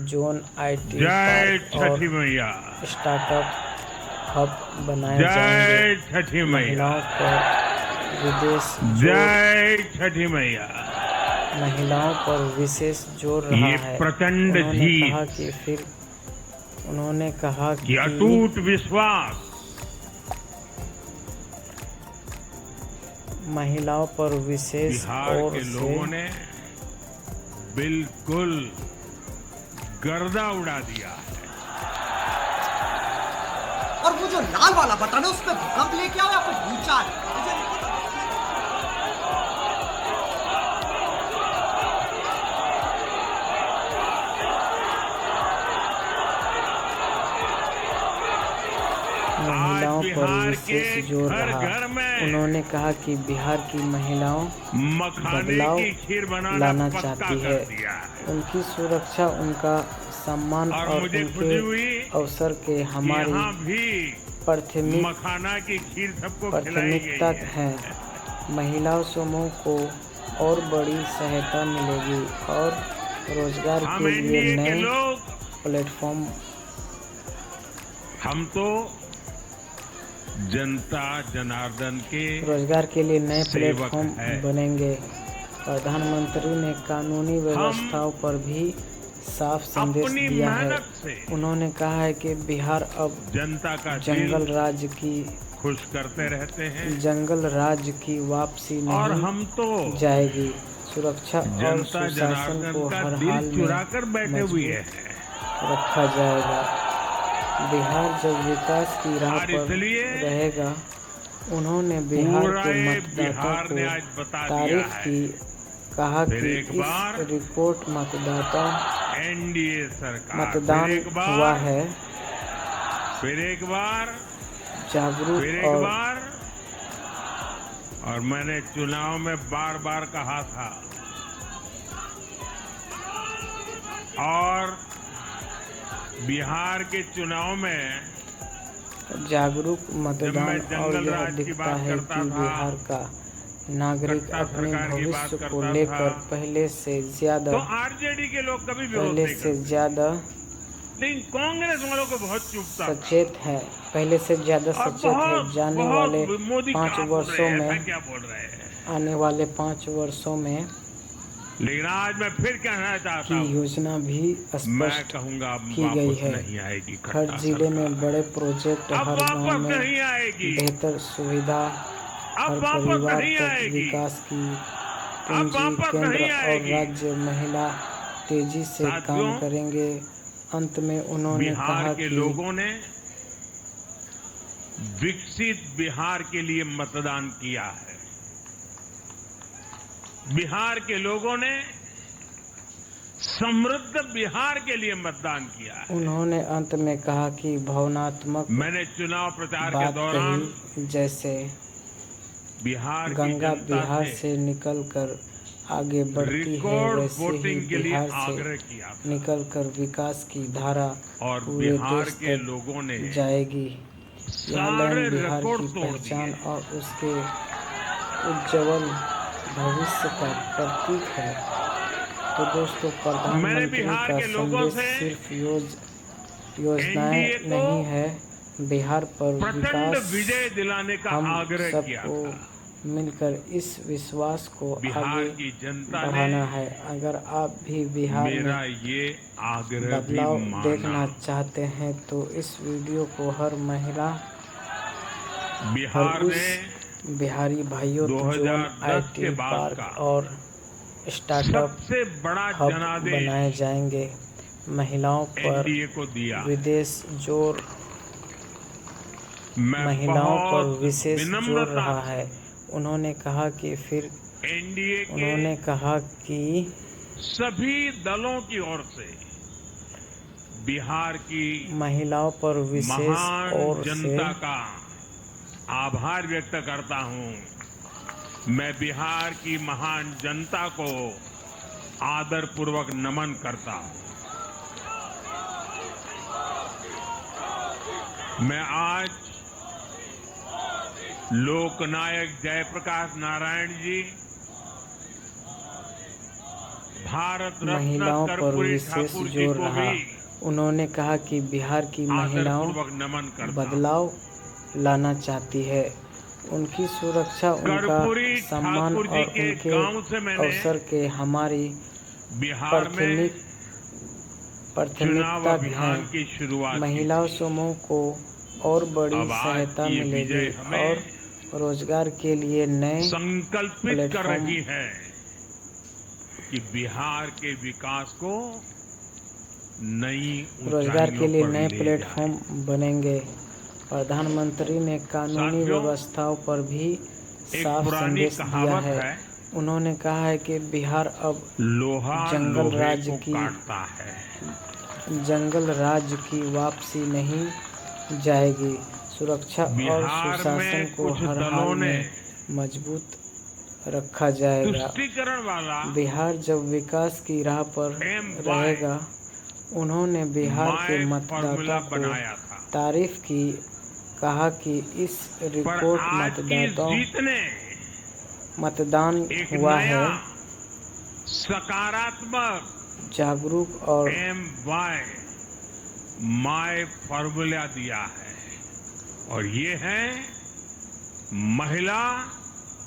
Zone, IT जय park और छठी मैया। स्टार्टअप हब बनाए जाएंगे। जय छठी मैया। महिलाओं पर विदेश जोर जय छठी मैया। महिलाओं पर विशेष जोर रहा ये है। प्रचंड उन्होंने कहा जीत, कि फिर उन्होंने कहा ये कि अटूट विश्वास महिलाओं पर विशेष बिहार ओर के से लोगों ने बिल्कुल गर्दा उड़ा दिया है। और वो जो लाल वाला बटन है उसमें भूकंप लेके आओ या फिर भूचाल, मुझे नहीं पता। महिलाओं पर बिहार विशेष के जोर घर रहा। घर में उन्होंने कहा कि बिहार की महिलाओं मखाने बदलाव की खीर बनाना लाना पक्का चाहती कर है। दिया है। उनकी सुरक्षा, उनका सम्मान और और मुझे उनके खुशी हुई अवसर के कि हमारी यहाँ भी प्राथमिक मखाना की खीर सबको खिलाई प्राथमिकता गई है। महिला समूह को और बड़ी सहायता मिलेगी और रोजगार हम के लिए एनडीए के नए लोग, प्लेटफॉर्म हम तो जनता जनार्दन के रोजगार के लिए नए सेवक प्लेटफॉर्म है। बनेंगे। प्रधानमंत्री ने कानूनी व्यवस्थाओं पर भी साफ संदेश अपनी दिया है। मेहनत से उन्होंने कहा है कि बिहार अब जनता का जंगल दिल राज की खुश करते रहते हैं। जंगल राज की वापसी और नहीं हम तो जाएगी। सुरक्षा और जनता सुशासन जनार्दन को का हर दिल हाल में चुरा कर बैठे हुए हैं। रखा जाएगा। बिहार जब विकास की राह और पर इसलिए रहेगा। उन्होंने बिहार के पूरे मतदाताओं बिहार ने को आज बता दिया तारीफ है। की। कहा फिर कि एक इस बार रिपोर्ट मतदाता एनडीए सरकार, मतदान फिर एक बार, हुआ है, फिर एक बार, जागरूक फिर एक और बार। और मैंने चुनाव में बार बार कहा था और बिहार के चुनाव में जागरूक जब मतदान मैं और जंगल यह राज की दिखता बात है करता कि था, बिहार का नागरिक सत्ता अपने सरकार की बात भविष्य को करता लेकर था, पहले से तो ज्यादा आरजेडी के लोग कभी विरोध नहीं करते, ज्यादा लेकिन कांग्रेस वालों को बहुत चुभता था। सचेत है। पहले से ज्यादा और सचेत है। जाने वाले बहुत मोदी 5 क्या बोल रहे वर्षों हैं, में ऐसा क्या बोल रहे हैं। आने वाले 5 वर्षों में लेकिन आज मैं फिर कहना चाहता की हूँ, योजना भी मैं स्पष्ट कहूंगा अब की गई वापस है। नहीं आएगी हर खट्टा जिले में सरकार। बड़े प्रोजेक्ट, अब हर गांव वापस में नहीं आएगी, बेहतर सुविधा, अब हर वापस परिवार नहीं तक आएगी, विकास की अब पूंजी। वापस केंद्र नहीं और आएगी। राज्य महिला तेजी से काम साथियों, करेंगे। अंत में उन्होंने बिहार कहा के कि लोगों ने विकसित बिहार के लिए मतदान किया है। बिहार के लोगों ने समृद्ध बिहार के लिए मतदान किया है। उन्होंने अंत में कहा कि भावनात्मक मैंने चुनाव प्रचार के बात दौरान कही, जैसे बिहार की गंगा जनता बिहार से से निकलकर आगे बढ़ती है, रिकॉर्ड वैसे ही वोटिंग के लिए बिहार से आग्रह किया था निकलकर विकास की धारा और पूरे बिहार देश के तक लोगों ने जाएगी। यह सारे लैंड बिहार रिकॉर्ड की तोड़ पहचान दिए। और उसके उज्जवल भविष्य का प्रतीक है। तो दोस्तों, मैंने प्रधानमंत्री बिहार का के लोगों संदेश से सिर्फ योजनाएं एनडीए को नहीं है, बिहार पर प्रचंड विकास। विजय दिलाने का हम आग्रह किया सबको था। मिलकर इस विश्वास को बिहार आगे की जनता बढ़ाना ने है। अगर आप भी बिहार मेरा में ये आग्रह भी बदलाव माना। देखना चाहते हैं तो इस वीडियो को हर महिला, हर बिहार उस ने बिहारी भाइयों जोन, 2010 के आईटी बाद पार्क का और स्टार्टअप सबसे बड़ा हब जनादेश बनाए जाएंगे। महिलाओं पर एनडीए को दिया। विदेश जोर मैं महिलाओं पर बहुत विशेष जोर विनम्रता रहा है। उन्होंने कहा कि फिर एनडीए के उन्होंने कहा कि सभी दलों की ओर से बिहार की महिलाओं पर विशेष महान ओर से जनता का आभार व्यक्त करता हूं। मैं बिहार की महान जनता को आदरपूर्वक नमन करता हूं। मैं आज लोकनायक जयप्रकाश नारायण जी, भारत रत्न महिलाओं पर कर्पूरी विशेष ठाकुर जी जोर को रहा। भी उन्होंने कहा कि बिहार की महिलाओं आदरपूर्वक नमन करता हूं। बदलाव लाना चाहती है। उनकी सुरक्षा, उनका कर्पूरी सम्मान ठाकुर जी और के उनके गांव से मैंने अवसर के हमारी बिहार में चुनाव प्राथमिकता अभियान है। की शुरुआत महिला की थी। समूह को और बड़ी अब आज सहायता की ये मिलेगी विजय हमें और रोजगार के लिए नए संकल्पित कर प्लेटफॉर्म रही है कि बिहार के विकास को नई रोजगार के ऊंचाइयों लिए पर नए ले प्लेटफॉर्म जाए। बनेंगे। प्रधानमंत्री ने कानूनी साथियों, व्यवस्थाओं पर भी एक साफ पुरानी संदेश दिया कहावत है। है, उन्होंने कहा है कि बिहार अब लोहा जंगल लोहे राज को की काटता है। जंगल राज की वापसी नहीं जाएगी। सुरक्षा और बिहार सुशासन में को कुछ हर हाल दलों ने में मजबूत रखा जाएगा। तुष्टीकरण वाला बिहार जब विकास की राह पर MY रहेगा। उन्होंने बिहार के फॉर्मूला मतदाताओं को बनाया था, तारीफ की, कहा कि इस पर रिपोर्ट आज की जीत ने मतदान एक हुआ नया है, सकारात्मक जागरूक और माय फॉर्मूला दिया है, और ये है महिला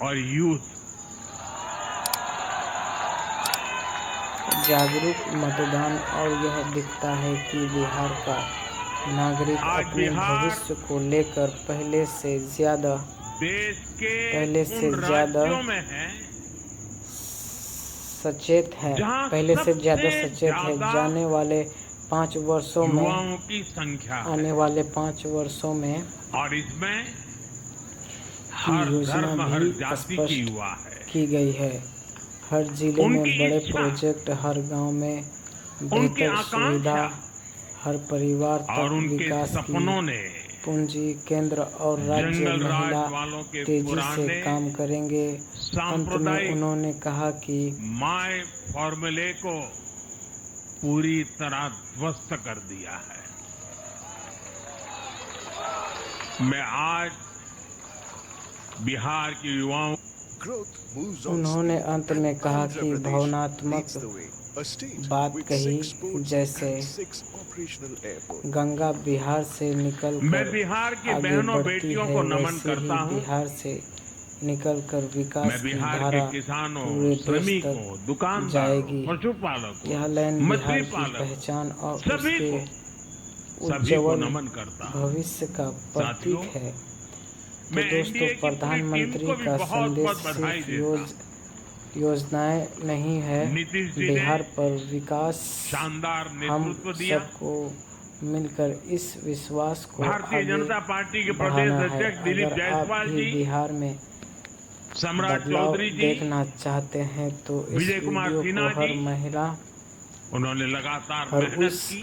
और यूथ। जागरूक मतदान। और यह दिखता है कि बिहार का नागरिक आज अपने बिहार भविष्य को लेकर पहले से ज्यादा देश के उन राज्यों में है सचेत है। जहां सबसे ज्यादा जाने वाले 5 वर्षों में युवाओं की संख्या है, आने वाले 5 वर्षों में और इसमें हर योजना धर्म हर भी जाति स्पष्ट की युवा है। की गई है। हर जिले में उनकी बड़े इच्छा, प्रोजेक्ट, हर गांव में उनकी बेहतर सुविधा, आकांक्षा हर परिवार और तक उनके विकास सपनों ने पूंजी। केंद्र और राज्य जंगल राज महिला वालों के तेजी से पुराने काम करेंगे। अंत में सांप्रदायिक उन्होंने कहा कि माय फॉर्मूले को पूरी तरह ध्वस्त कर दिया है। मैं आज बिहार के युवाओं उन्होंने अंत में कहा कि भावनात्मक बात कही, जैसे गंगा बिहार से मैं निकलकर बिहार के आगे बहनों बढ़ती बेटियों है, को नमन वैसे करता ही हूं। बिहार से निकलकर विकास मैं की बिहार धारा के किसानों, पूरे देश श्रमिकों, तक दुकानदारों, जाएगी। पशुपालकों, यह लाइन मछली बिहार की पालकों, पहचान और सभी उसके को उज्जवल नमन करता हूं। भविष्य का साथियों, प्रतीक है। तो मैं दोस्तों, एनडीए की पूरी टीम प्रधानमंत्री को भी का बहुत संदेश बहुत बधाई सिर्फ देता। योजनाएं नहीं है, नीतीश जी बिहार ने पर विकास। शानदार हम नेतृत्व दिया। सबको मिलकर इस विश्वास को भारतीय आगे जनता पार्टी के प्रदेश बढ़ाना है। अध्यक्ष दिलीप अगर आप जायसवाल भी जी, बिहार में सम्राट बदलाव चौधरी जी, देखना चाहते हैं तो इस विजय कुमार वीडियो सिन्हा को हर जी, महिला, उन्होंने लगातार हर मेहनत उस की।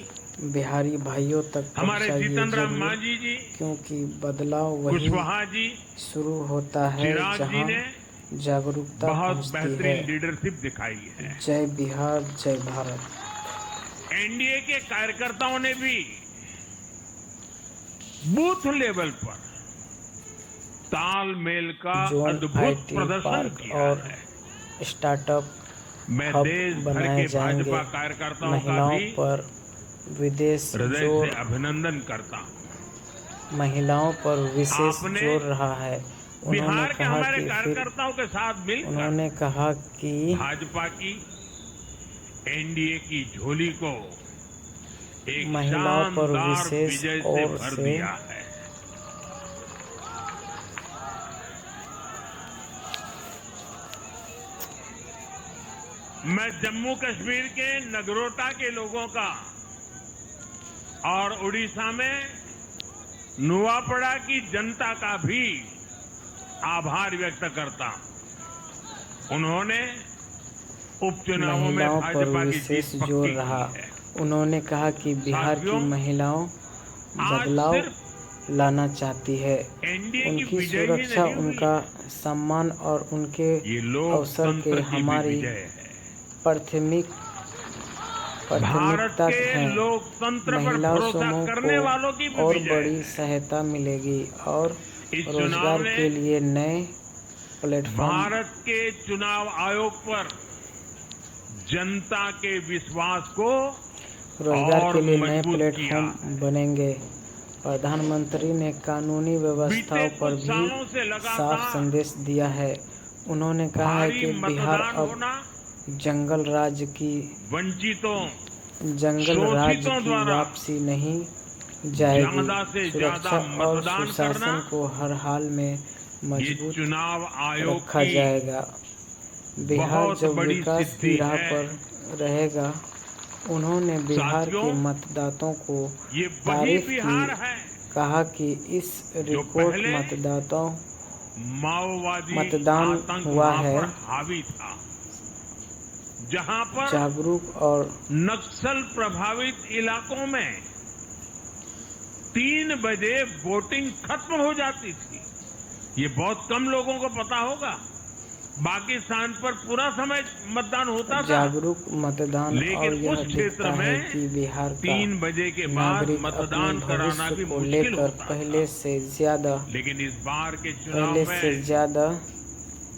बिहारी भाइयों तक हमारे पहुंचाइए जीतन राम जरूर, मांझी जी, क्योंकि बदलाव वही कुशवाहा जी, शुरू होता है चिराग जी जहां ने जागरूकता बहुत पहुंचती बेहतरीन है। लीडरशिप दिखाई है। जय बिहार, जय भारत। एनडीए के कार्यकर्ताओं ने भी बूथ लेवल पर तालमेल का जोन अद्भुत आईटी प्रदर्शन पार्क किया और है। स्टार्टअप मैं हब देश भर बनाए के जाएंगे। भाजपा कार्यकर्ताओं का महिलाओं भी पर विदेश हृदय जोर से अभिनंदन करता हूं। महिलाओं पर विशेष आपने जोर रहा है। उन्होंने बिहार के कहा हमारे कि कार्यकर्ताओं के साथ मिलकर उन्होंने कहा कि भाजपा की एनडीए की झोली को एक महिलाओं पर शानदार विशेष विजय से और भर से दिया है। मैं जम्मू कश्मीर के नगरोटा के लोगों का और उड़ीसा में नुआपड़ा की जनता का भी आभार व्यक्त करता हूं। उन्होंने उपचुनावों में महिलाओं पर भाजपा की विशेष जीत जोर पक्की रहा। की है। उन्होंने कहा कि बिहार की साथियों, महिलाओं आज बदलाव सिर्फ लाना चाहती है। एनडीए की उनकी विजय ही सुरक्षा, नहीं हुई, उनका सम्मान और उनके ये अवसर लोकतंत्र के की भी हमारी विजय है। भारत प्राथमिकता के है। लोकतंत्र पर महिला भरोसा समूह करने वालों की को भी और विजय बड़ी है। सहायता मिलेगी और इस रोजगार चुनाव ने के लिए नए प्लेटफॉर्म भारत के चुनाव आयोग पर जनता के विश्वास को रोजगार और के लिए नए मजबूत प्लेटफॉर्म बनेंगे। प्रधानमंत्री ने कानूनी व्यवस्थाओं बीते पर कुछ भी सालों से साफ लगातार संदेश दिया है। उन्होंने कहा है भारी कि बिहार मतदान अब होना जंगल राज की वंचितों जंगल राज शोषितों की द्वारा वापसी नहीं जाएगी। ज्यादा से सुरक्षा ज्यादा और मतदान सुशासन करना को हर हाल में ये मजबूत चुनाव आयोग रखा की जाएगा। बिहार बहुत जब बड़ी विकास की सिद्धि राह है। पर रहेगा। उन्होंने बिहार साथियों, के मतदाताओं को ये वही तारीफ बिहार की, है कहा कि इस जो रिकॉर्ड पहले मतदाताओं माओवादी मतदान आतंक हुआ वहां है। पर हावी था, जहां पर जागरूक और नक्सल प्रभावित इलाकों में 3 बजे वोटिंग खत्म हो जाती थी। ये बहुत कम लोगों को पता होगा। बाकी स्थान पर पूरा समय मतदान होता था, जागरूक मतदान और लेकिन यह उस क्षेत्र दिखता है में कि बिहार का 3 बजे के बाद नागरिक मतदान अपने कराना भी भविष्य को मुश्किल लेकर होता पहले था। से ज्यादा लेकिन इस बार के चुनाव में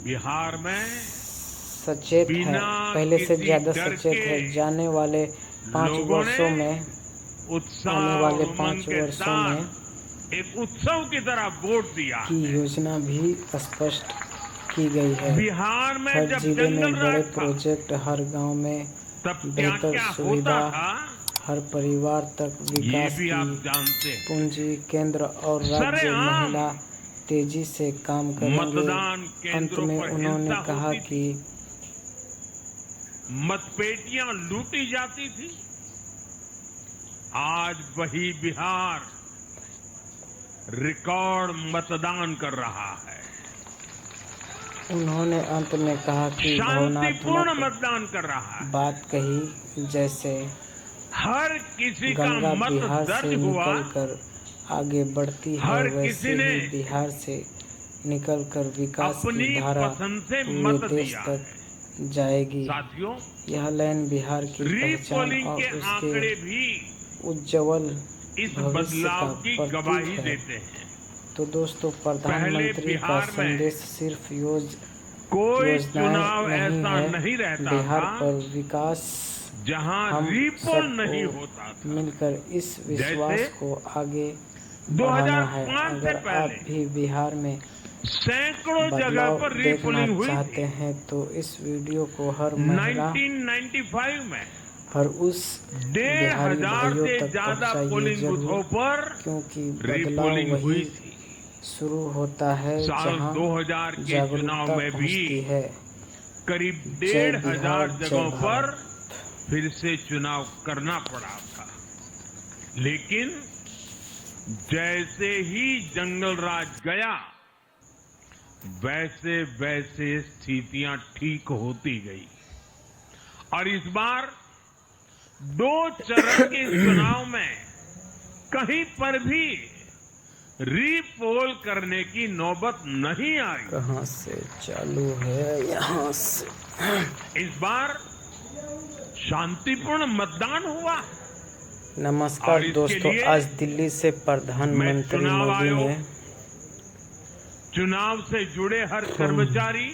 बिहार में सचेत है। बिना पहले से किसी ज्यादा डर सचेत के है। जाने वाले 5 लोगों वर्षों ने में उत्साह आने वाले और 5 उमंग के वर्षों में साथ एक उत्सव की तरह वोट दिया। की योजना भी स्पष्ट की गई है। बिहार में हर जब जिले में जंगल बड़े राज था, प्रोजेक्ट, हर गांव में तब क्या बेहतर क्या सुविधा, होता था, हर परिवार तक ये विकास भी की आप जानते हैं। पूंजी केंद्र और राज्य सरेआम महिला तेजी से काम करेंगे। मतदान अंत केंद्रों में पर उन्होंने हिंसा कहा होती कि मतपेटियां लूटी जाती थी। आज वही बिहार रिकॉर्ड मतदान कर रहा है। उन्होंने अंत में कहा कि शांतिपूर्ण भावनात्मक मतदान कर रहा है। बात कही, जैसे हर किसी का गंगा मत बिहार से दर्ज हुआ, निकलकर आगे बढ़ती है, हर वैसे किसी ने ही बिहार से निकलकर विकास अपनी की धारा पसंद से पूरे मत देश दिया तक है। जाएगी। साथियों, यह लाइन बिहार की पहचान रीपोलिंग और के आंकड़े उसके भी उज्जवल इस भविष्य का बदलाव की प्रतीक गवाही है। देते हैं। तो दोस्तों, प्रधानमंत्री का बिहार में संदेश सिर्फ कोई योजनाएं चुनाव नहीं ऐसा है। नहीं रहता बिहार था पर विकास जहां हम रीपोल सबको नहीं होता था। मिलकर इस विश्वास जैसे को आगे बढ़ाना है। 2005 से अगर आप पहले भी बिहार में सैकड़ों जगह बदलाव पर देखना रीपोलिंग हुई चाहते थी। हैं तो इस वीडियो को हर महिला 1995 में हर उस 1,500 बिहारी भाइयों से तक ज्यादा पहुंचाइए पोलिंग बूथों जरूर, पर क्योंकि बदलाव रीपोलिंग हुई वही थी। शुरू होता है साल जहां 2000 के जागरूकता चुनाव में भी पहुंचती है। करीब जय 1,500 बिहार, जगहों जय पर भारत। फिर से चुनाव करना पड़ा था। लेकिन जैसे ही जंगल राज गया, वैसे वैसे स्थितियां ठीक होती गई और इस बार 2 चरण के चुनाव में कहीं पर भी रीपोल करने की नौबत नहीं आई। कहां से चालू है? यहां से। इस बार शांतिपूर्ण मतदान हुआ। नमस्कार और इसके दोस्तों, लिए आज दिल्ली से प्रधानमंत्री चुनाव मोदी आयोग, ने चुनाव से जुड़े हर कर्मचारी,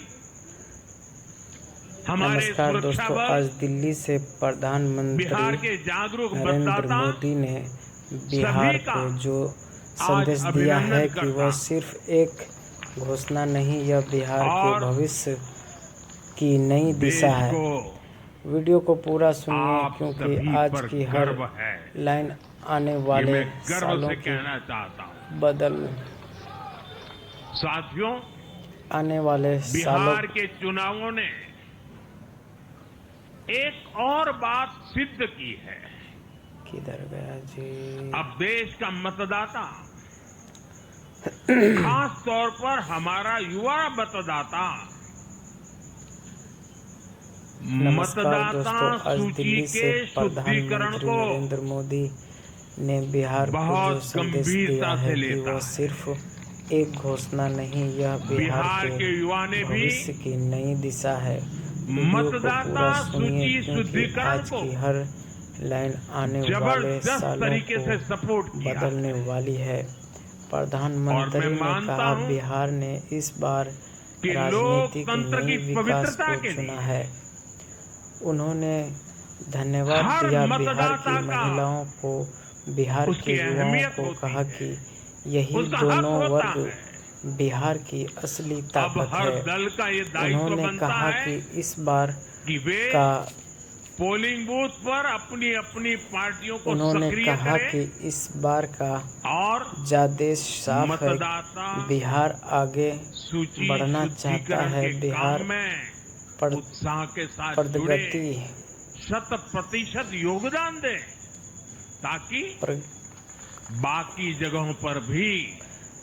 हमारे नमस्कार सुरक्षा दोस्तों, बल, आज दिल्ली से प्रधानमंत्री बिहार के जागरूक नरेंद्र मतदाता मोदी ने बिहार का को जो संदेश आज दिया है अभिनंदन कि वह करता। सिर्फ एक घोषणा नहीं, यह बिहार के और भविष्य की नई देश दिशा है। को वीडियो को पूरा सुनिए, आप क्योंकि सभी आज पर की हर गर्व है। लाइन आने ये वाले मैं गर्व सालों से की कहना चाहता हूं। बदल साथियों, आने वाले सालों बिहार के चुनावों ने एक और बात सिद्ध की है। किधर गया जी? अब देश का मतदाता, खास तौर पर हमारा युवा मतदाता, नमस्कार दोस्तों, मतदाता आज सूची दिल्ली से के शुद्धिकरण प्रधानमंत्री को नरेंद्र मोदी ने बिहार को जो बहुत संदेश गंभीरता दिया है से कि लेता वह है। सिर्फ एक घोषणा नहीं, यह बिहार बिहार के के युवा ने भी भविष्य की नई दिशा है। वीडियो को मतदाता पूरा सुनिए, सूची क्योंकि शुद्धिकरण आज को की हर लाइन आने वाले जबरदस्त सालों तरीके से को सपोर्ट किया। बदलने वाली है। प्रधानमंत्री और मैं ने मानता कहा, हूं बिहार ने इस बार कि राजनीति के लोकतंत्र की नई विकास पवित्रता को के चुना लिए है। उन्होंने धन्यवाद हर दिया बिहार मतदाता की का महिलाओं को, बिहार उसकी के युवाओं अहमियत को, होती कहा है, कि यही उसका हक दोनों होता वर्ग है। बिहार की असली अब ताकत हर है। दल का ये दायित्व उन्होंने बनता कहा है कि इस बार कि वे का पोलिंग बूथ पर अपनी अपनी पार्टियों को उन्होंने सक्रिय कहा करें कि इस बार का और आदेश साफ है। मतदाता बिहार आगे सूची बढ़ना चाहता शुद्धिकरण है। के बिहार काम में पर- उत्साह के साथ जुड़े, प्रगति 100% योगदान दें ताकि प्र- बाकी जगहों पर भी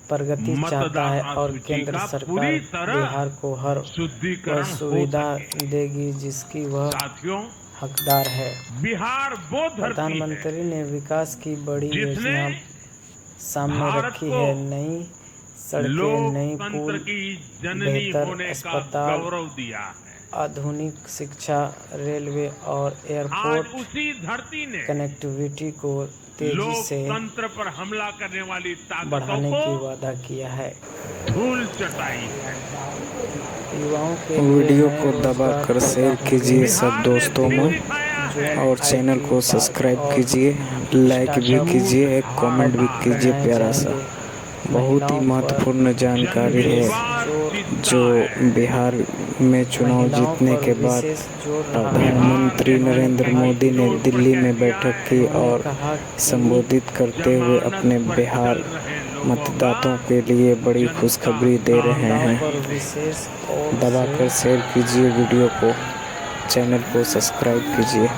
प्रगति चाहता है मतदाता और सूची केंद्र का सरकार पूरी तरह बिहार को हर वह शुद्धिकरण हो सुविधा सके। देगी जिसकी वह साथियों, हकदार है। बिहार वो धरती है प्रधानमंत्री ने विकास की बड़ी जिसने योजना सामने भारत रखी को है। नई सड़कें, नई लोकतंत्र पुल, की जननी बेहतर होने का अस्पताल, गौरव दिया है। आधुनिक शिक्षा, रेलवे और आज एयरपोर्ट उसी धरती ने कनेक्टिविटी को तेजी से लोकतंत्र पर हमला करने वाली ताकतों बढ़ाने की को वादा किया है। धूल चटाई है। युवाओं के लिए वीडियो नए को रोजगार दबाकर पैदा शेयर होंगे। कीजिए सब बिहार ने दोस्तों भी में दिखाया है और चैनल को IT, सब्सक्राइब और कीजिए, लाइक भी स्टार्टअप कीजिए, एक कमेंट भी कीजिए बनाए प्यारा सा। जाएंगे। बहुत ही महिलाओं पर महत्वपूर्ण जानकारी है जनविश्वास जीतता जो है। बिहार में चुनाव महिलाओं जीतने पर के बाद विशेष जोर रहा। प्रधानमंत्री नरेंद्र मोदी ने जोर पर दिल्ली कह में दिया बैठक है। की उन्होंने और कहा कि संबोधित करते हुए जमानत अपने पर बिहार चल रहे लोगों मतदाताओं का के लिए बड़ी जनता खुशखबरी दे रहे महिलाओं हैं। पर विशेष और दबाकर शेयर कीजिए वीडियो को, चैनल को सब्सक्राइब कीजिए।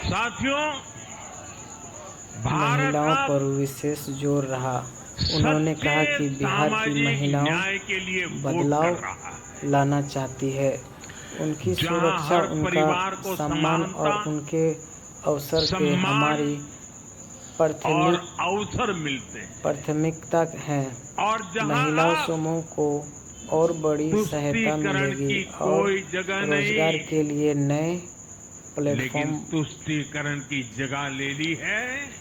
साथियों, भारत महिलाओं अब पर विशेष जोर रहा। उन्होंने कहा कि बिहार की सामाजिक महिलाओं न्याय के लिए वोट बदलाव कर रहा है। लाना चाहती है। उनकी जहां सुरक्षा, हर उनका परिवार को सम्मान और समानता, उनके अवसर के सम्मान हमारी और अवसर मिलते हैं प्राथमिकता है। और जहां महिला अब समूह को और बड़ी सहायता तुष्टीकरण मिलेगी की और कोई जगह रोजगार नहीं, के लिए नए लेकिन प्लेटफॉर्म तुष्टीकरण की जगह ले ली है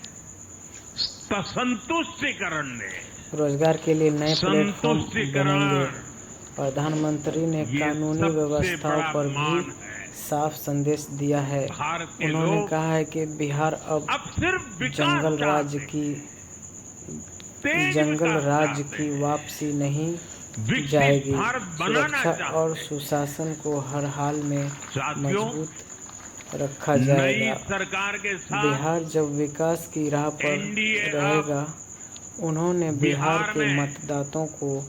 संतुष्टीकरण ने। रोजगार के लिए नए प्लेटफॉर्म संतुष्टीकरण बनेंगे। प्रधानमंत्री ने ये कानूनी सबसे व्यवस्थाओं बड़ा पर मान भी है। साफ संदेश दिया है। भारत के उन्होंने लोग कहा है कि बिहार अब अब सिर्फ विकास जंगल राज चाहते हैं। की तेज जंगल विकास राज चाहते की हैं। वापसी नहीं विकसित जाएगी। भारत बनाना सुरक्षा चाहते और हैं। सुशासन को हर हाल में साथियों, मजबूत रखा नई जाएगा। सरकार के साथ बिहार जब विकास की राह पर NDA रहेगा। उन्होंने बिहार बिहार के में मतदाताओं को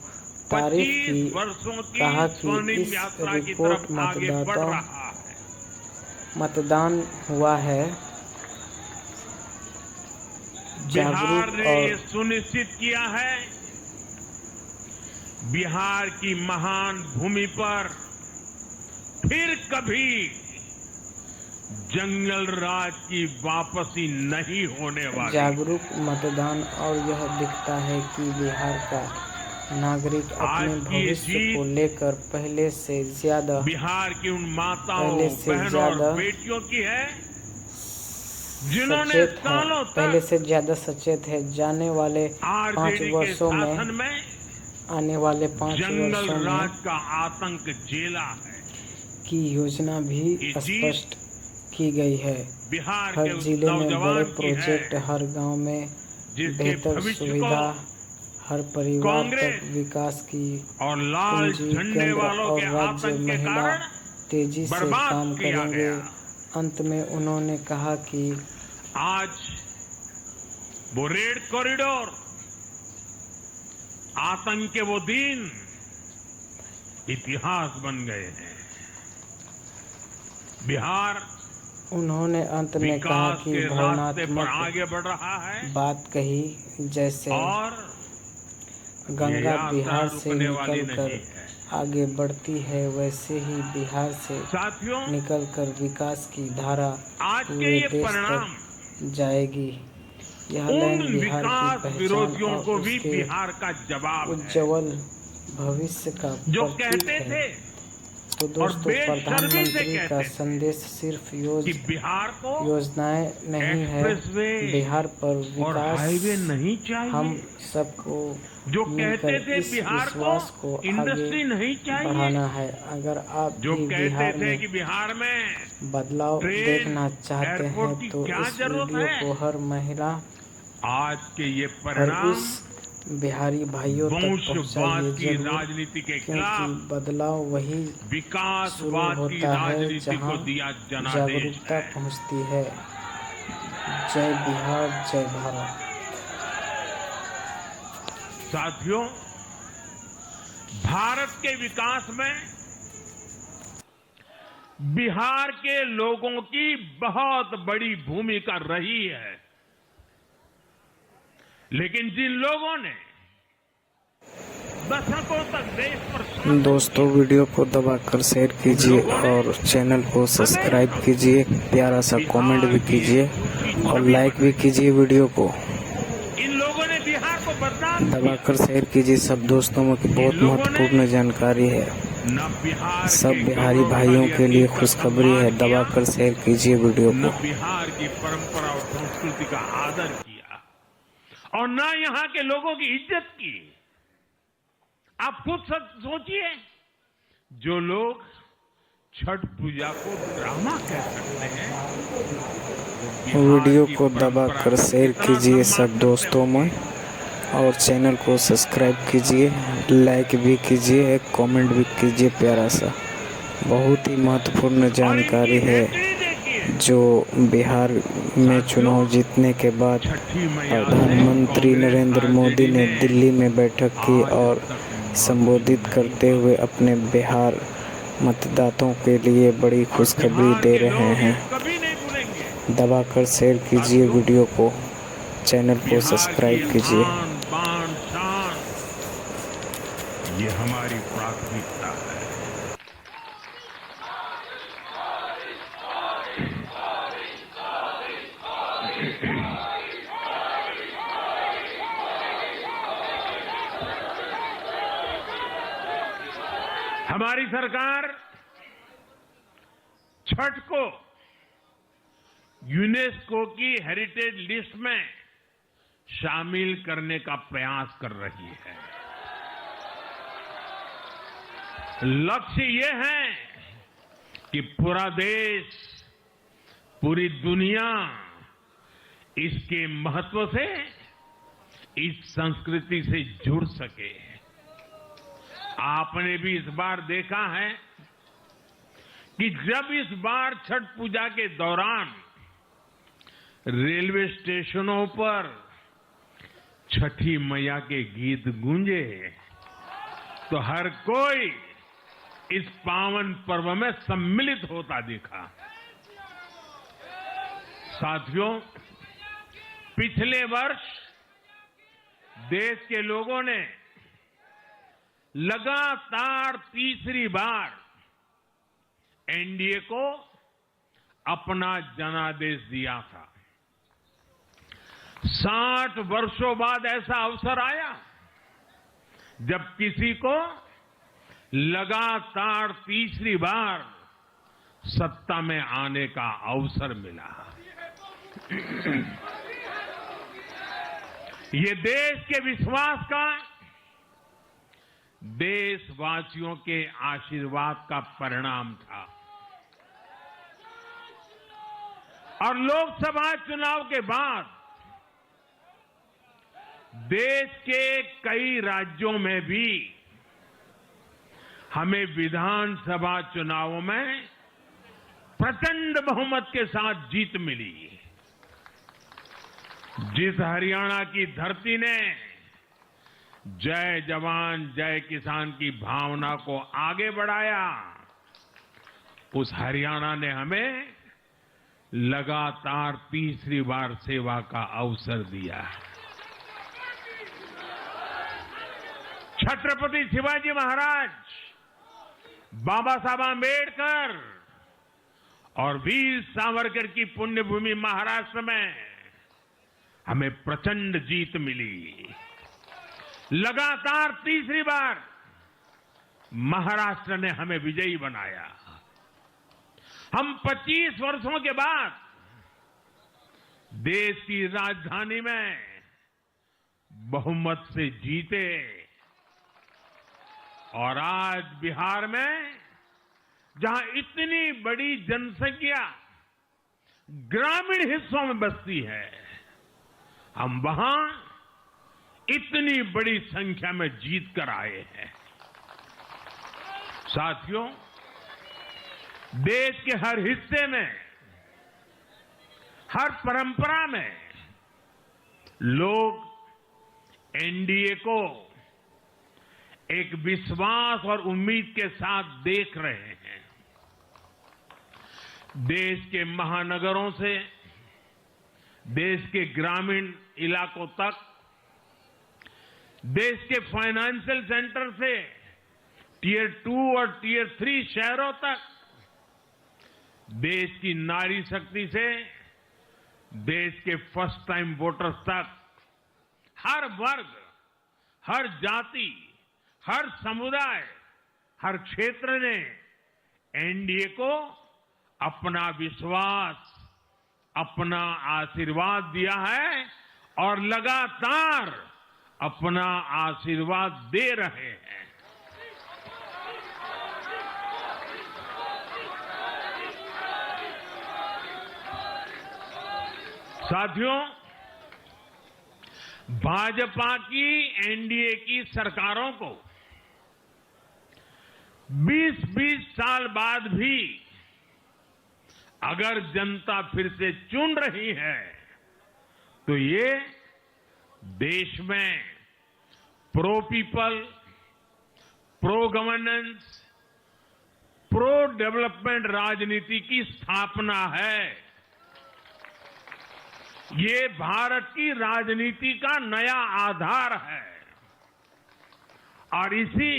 तारीफ 25 की, वर्षों की कहा कि स्वर्णिम इस यात्रा की रिपोर्ट तरफ आगे बढ़ मतदाताओं रहा है। मतदान हुआ है बिहार जागरूक ने ये और सुनिश्चित किया है बिहार की महान भूमि पर फिर कभी जंगल राज की वापसी नहीं होने वाली। जागरूक मतदान और यह दिखता है कि बिहार का नागरिक अपने आज की भविष्य जीत को लेकर पहले से ज्यादा बिहार की उन माताओं, पहले से बहनों ज्यादा और बेटियों की है जिन्होंने सचेत है। सालों पहले तक से ज्यादा सचेत है। जाने वाले 5 आरजेडी के वर्षों शासन में में आने वाले 5 जंगल वर्षों में राज का आतंक झेला है। की योजना भी ये स्पष्ट की गई है। बिहार के हर उस जिले में बड़े नौजवान की प्रोजेक्ट, है हर गांव में जिसके बेहतर भविष्य सुविधा, को हर परिवार कांग्रेस तक विकास की और लाल पूंजी। झंडे केंद्र वालों और के राज्य आतंक के महिला कारण तेजी से बर्बाद काम किया करेंगे। गया। अंत में उन्होंने कहा कि आज वो रेड कॉरिडोर, आतंक के वो दिन इतिहास बन गए हैं। बिहार उन्होंने अंत में कहा विकास कि के रास्ते पर भावनात्मक आगे बढ़ रहा है बात कही, जैसे और ये गंगा यात्रा बिहार से रुकने वाली निकलकर नहीं है। आगे बढ़ती है, वैसे ही बिहार से साथियों, निकलकर विकास की धारा आज के पूरे ये देश परिणाम तक जाएगी। यह उन लाइन बिहार विकास की पहचान विरोधियों और को भी उसके बिहार का जवाब है उज्जवल भविष्य का जो प्रतीक कहते है। थे तो और दोस्तों बेशर्मी से प्रधानमंत्री का कहते थे संदेश सिर्फ कि बिहार को योजनाएं नहीं है, एक्सप्रेसवे बिहार पर और विकास हाईवे नहीं हम चाहिए। सबको जो मिलकर कहते थे इस बिहार विश्वास को आगे इंडस्ट्री नहीं चाहिए, बढ़ाना है। अगर आप जो भी कहते बिहार थे में कि बिहार में बदलाव ट्रेन देखना चाहते हैं एयरपोर्ट की तो क्या इस जरूरत वीडियो है, को हर महिला आज के ये और परिणाम उस बिहारी भाइयों तक वंशवाद पहुंचाइए की जरूर, राजनीति के क्योंकि खिलाफ बदलाव वही शुरू विकासवाद की होता है राजनीति को जहां दिया जनादेश जागरूकता है। पहुंचती है। जय बिहार, जय भारत। साथियों, भारत के विकास में बिहार के लोगों की बहुत बड़ी भूमिका रही है, लेकिन जिन लोगों ने दशकों तक देश पर दोस्तों वीडियो को दबाकर शेयर कीजिए और चैनल को सब्सक्राइब कीजिए, प्यारा सा कमेंट भी कीजिए और लाइक भी कीजिए वीडियो को। इन लोगों ने बिहार को बदनाम दबाकर शेयर कीजिए सब दोस्तों में, बहुत महत्वपूर्ण जानकारी है। न बिहार सब बिहारी भाइयों के लिए खुशखबरी है, दबाकर शेयर कीजिए वीडियो न को। बिहार की परंपरा और संस्कृति का आदर किया और न यहाँ के लोगों की इज्जत की। आप खुद सोचिए, जो लोग छठ पूजा को ड्रामा कह सकते हैं, वो वीडियो बिहार को की दबाकर परंपरा शेयर कितना कीजिए सम्मान सब करते दोस्तों होंगे। में और चैनल को सब्सक्राइब कीजिए, लाइक भी कीजिए, एक कमेंट भी कीजिए प्यारा सा। बहुत ही महत्वपूर्ण जानकारी है जो बिहार में चुनाव जीतने के बाद प्रधानमंत्री नरेंद्र मोदी ने दिल्ली में बैठक की और संबोधित करते हुए अपने बिहार मतदाताओं के लिए बड़ी खुशखबरी दे रहे हैं। कभी नहीं भूलेंगे। दबाकर शेयर कीजिए वीडियो को, चैनल को सब्सक्राइब कीजिए। बाण शान, ये हमारी प्राथमिकता है। हमारी सरकार छठ को यूनेस्को की हेरिटेज लिस्ट में शामिल करने का प्रयास कर रही है। लक्ष्य ये है कि पूरा देश, पूरी दुनिया इसके महत्व से, इस संस्कृति से जुड़ सके। आपने भी इस बार देखा है कि जब इस बार छठ पूजा के दौरान रेलवे स्टेशनों पर छठी मैया के गीत गूंजे तो हर कोई इस पावन पर्व में सम्मिलित होता दिखा। साथियों, पिछले वर्ष देश के लोगों ने लगातार तीसरी बार एनडीए को अपना जनादेश दिया था। 60 वर्षों बाद ऐसा अवसर आया जब किसी को लगातार तीसरी बार सत्ता में आने का अवसर मिला। ये देश के विश्वास का, देशवासियों के आशीर्वाद का परिणाम था। और लोकसभा चुनाव के बाद देश के कई राज्यों में भी हमें विधानसभा चुनावों में प्रचंड बहुमत के साथ जीत मिली। जिस हरियाणा की धरती ने जय जवान जय किसान की भावना को आगे बढ़ाया, उस हरियाणा ने हमें लगातार तीसरी बार सेवा का अवसर दिया। छत्रपति शिवाजी महाराज, बाबा साहब आंबेडकर और वीर सावरकर की पुण्यभूमि महाराष्ट्र में हमें प्रचंड जीत मिली। लगातार तीसरी बार महाराष्ट्र ने हमें विजयी बनाया। हम 25 वर्षों के बाद देश की राजधानी में बहुमत से जीते और आज बिहार में जहां इतनी बड़ी जनसंख्या ग्रामीण हिस्सों में बसती है, हम वहां इतनी बड़ी संख्या में जीत कर आए हैं। साथियों, देश के हर हिस्से में, हर परंपरा में लोग एनडीए को एक विश्वास और उम्मीद के साथ देख रहे हैं। देश के महानगरों से देश के ग्रामीण इलाकों तक, देश के फाइनेंशियल सेंटर से टियर 2 और टियर 3 शहरों तक, देश की नारी शक्ति से देश के फर्स्ट टाइम वोटर्स तक, हर वर्ग, हर जाति, हर समुदाय, हर क्षेत्र ने एनडीए को अपना विश्वास, अपना आशीर्वाद दिया है और लगातार अपना आशीर्वाद दे रहे हैं। साथियों, भाजपा की एनडीए की सरकारों को 20-20 साल बाद भी अगर जनता फिर से चुन रही है तो ये देश में pro people, pro governance, pro development राजनीति की स्थापना है। ये भारत की राजनीति का नया आधार है और इसी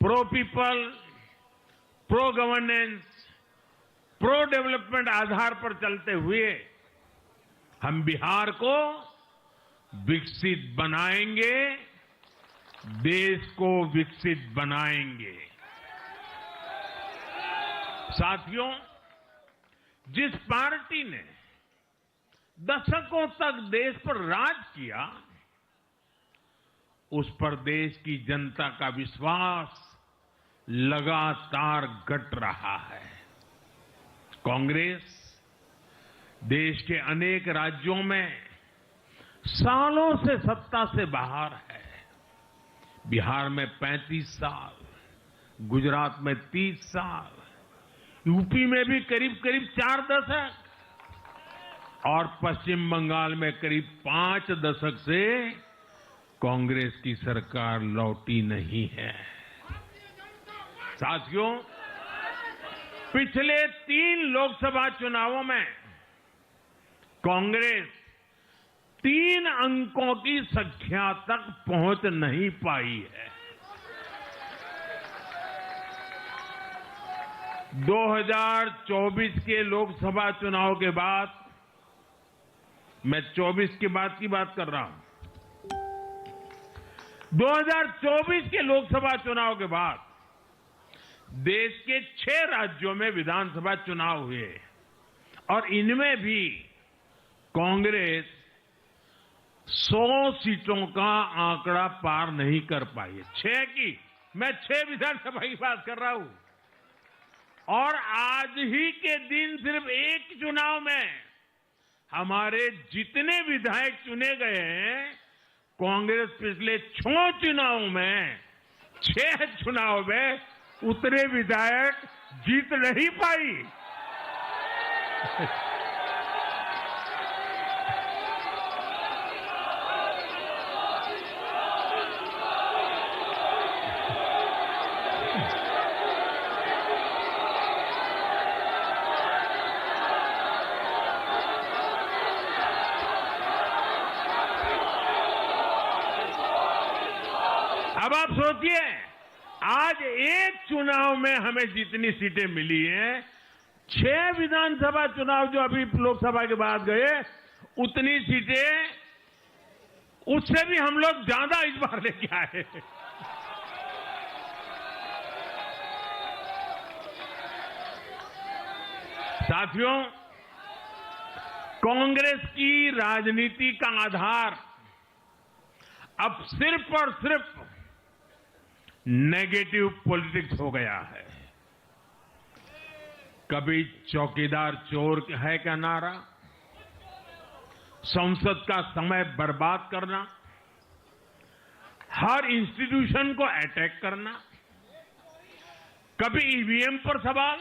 pro people, pro governance, pro development आधार पर चलते हुए हम बिहार को विकसित बनाएंगे, देश को विकसित बनाएंगे। साथियों, जिस पार्टी ने दशकों तक देश पर राज किया, उस पर देश की जनता का विश्वास लगातार घट रहा है। कांग्रेस देश के अनेक राज्यों में सालों से सत्ता से बाहर है। बिहार में 35 साल, गुजरात में 30 साल, यूपी में भी करीब 4 दशक और पश्चिम बंगाल में करीब 5 दशक से कांग्रेस की सरकार लौटी नहीं है। साथियों, पिछले 3 लोकसभा चुनावों में कांग्रेस 3 अंकों की संख्या तक पहुंच नहीं पाई है। 2024 के लोकसभा चुनाव के बाद, मैं 24 के बाद की बात कर रहा हूं, 2024 के लोकसभा चुनाव के बाद देश के 6 राज्यों में विधानसभा चुनाव हुए और इनमें भी कांग्रेस 100 सीटों का आंकड़ा पार नहीं कर पाई है। 6 की, मैं 6 विधानसभा की बात कर रहा हूं और आज ही के दिन सिर्फ एक चुनाव में हमारे जितने विधायक चुने गए हैं, कांग्रेस पिछले 6 चुनावों में 6 चुनाव में उतने विधायक जीत नहीं पाई। अब आप सोचिए, आज एक चुनाव में हमें जितनी सीटें मिली हैं, 6 विधानसभा चुनाव जो अभी लोकसभा के बाद गए, उतनी सीटें, उससे भी हम लोग ज्यादा इस बार लेके आए। साथियों, कांग्रेस की राजनीति का आधार अब सिर्फ और सिर्फ नेगेटिव पॉलिटिक्स हो गया है। कभी चौकीदार चोर है का नारा, संसद का समय बर्बाद करना, हर इंस्टीट्यूशन को अटैक करना, कभी ईवीएम पर सवाल,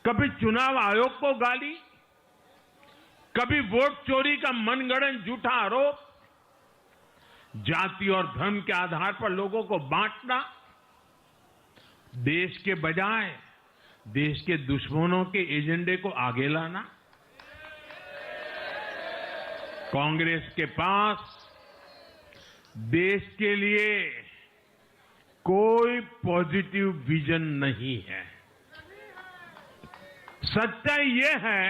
कभी चुनाव आयोग को गाली, कभी वोट चोरी का मनगढ़ंत झूठा आरोप, जाति और धर्म के आधार पर लोगों को बांटना, देश के बजाय देश के दुश्मनों के एजेंडे को आगे लाना। कांग्रेस के पास देश के लिए कोई पॉजिटिव विजन नहीं है। सच्चाई यह है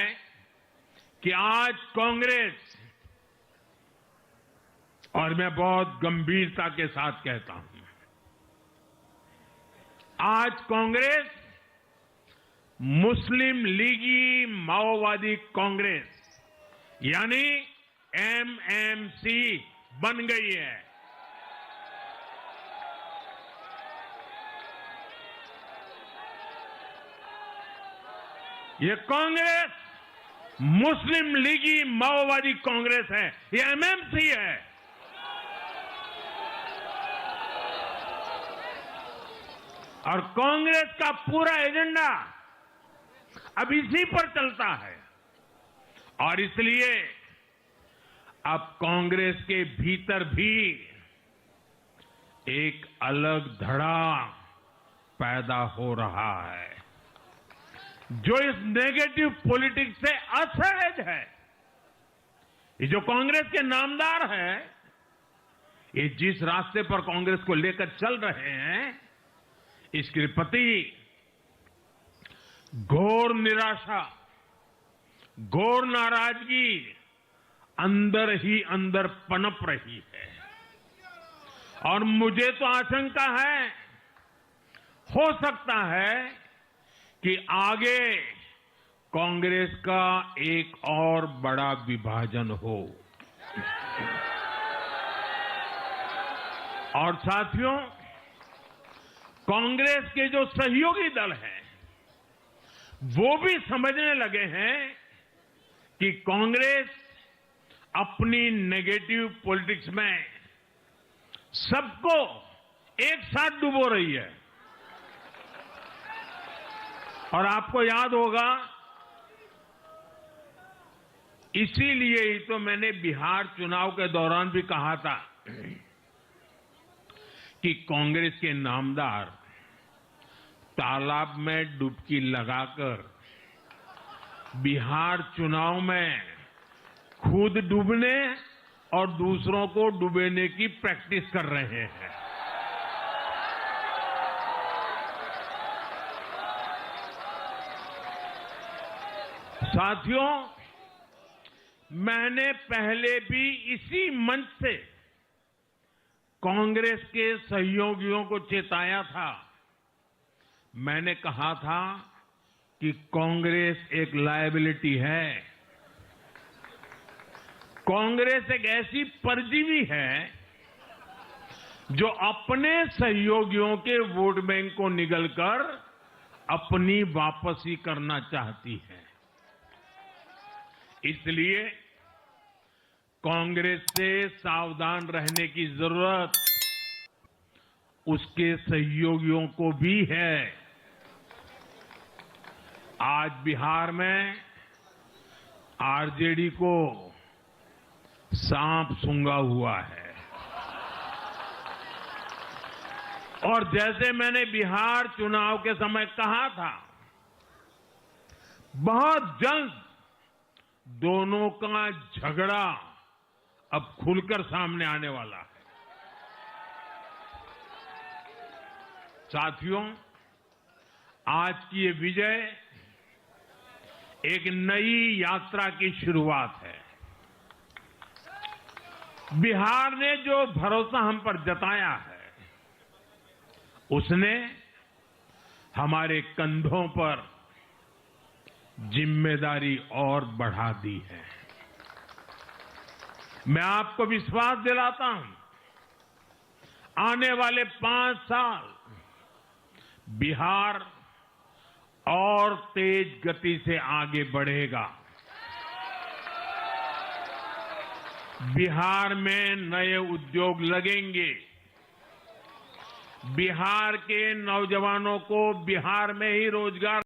कि आज कांग्रेस, और मैं बहुत गंभीरता के साथ कहता हूं, आज कांग्रेस मुस्लिम लीगी माओवादी कांग्रेस यानी एमएमसी बन गई है। ये कांग्रेस मुस्लिम लीगी माओवादी कांग्रेस है, ये एमएमसी है। और कांग्रेस का पूरा एजेंडा अब इसी पर चलता है। और इसलिए अब कांग्रेस के भीतर भी एक अलग धड़ा पैदा हो रहा है, जो इस नेगेटिव पॉलिटिक्स से असहज है। ये जो कांग्रेस के नामदार हैं, ये जिस रास्ते पर कांग्रेस को लेकर चल रहे हैं, इसके प्रति घोर निराशा, घोर नाराजगी अंदर ही अंदर पनप रही है। और मुझे तो आशंका है, हो सकता है कि आगे कांग्रेस का एक और बड़ा विभाजन हो। और साथियों, कांग्रेस के जो सहयोगी दल हैं, वो भी समझने लगे हैं कि कांग्रेस अपनी नेगेटिव पॉलिटिक्स में सबको एक साथ डुबो रही है। और आपको याद होगा, इसीलिए ही तो मैंने बिहार चुनाव के दौरान भी कहा था कि कांग्रेस के नामदार तालाब में डुबकी लगाकर बिहार चुनाव में खुद डूबने और दूसरों को डुबेने की प्रैक्टिस कर रहे हैं। साथियों, मैंने पहले भी इसी मंच से कांग्रेस के सहयोगियों को चेताया था। मैंने कहा था कि कांग्रेस एक लायबिलिटी है, कांग्रेस एक ऐसी परजीवी है जो अपने सहयोगियों के वोट बैंक को निगलकर अपनी वापसी करना चाहती है। इसलिए कांग्रेस से सावधान रहने की जरूरत उसके सहयोगियों को भी है। आज बिहार में आरजेडी को सांप सूंघा हुआ है। और जैसे मैंने बिहार चुनाव के समय कहा था, बहुत जल्द दोनों का झगड़ा अब खुलकर सामने आने वाला है। साथियों, आज की ये विजय एक नई यात्रा की शुरुआत है। बिहार ने जो भरोसा हम पर जताया है, उसने हमारे कंधों पर जिम्मेदारी और बढ़ा दी है। मैं आपको विश्वास दिलाता हूं, आने वाले 5 साल बिहार और तेज गति से आगे बढ़ेगा। बिहार में नए उद्योग लगेंगे। बिहार के नौजवानों को बिहार में ही रोजगार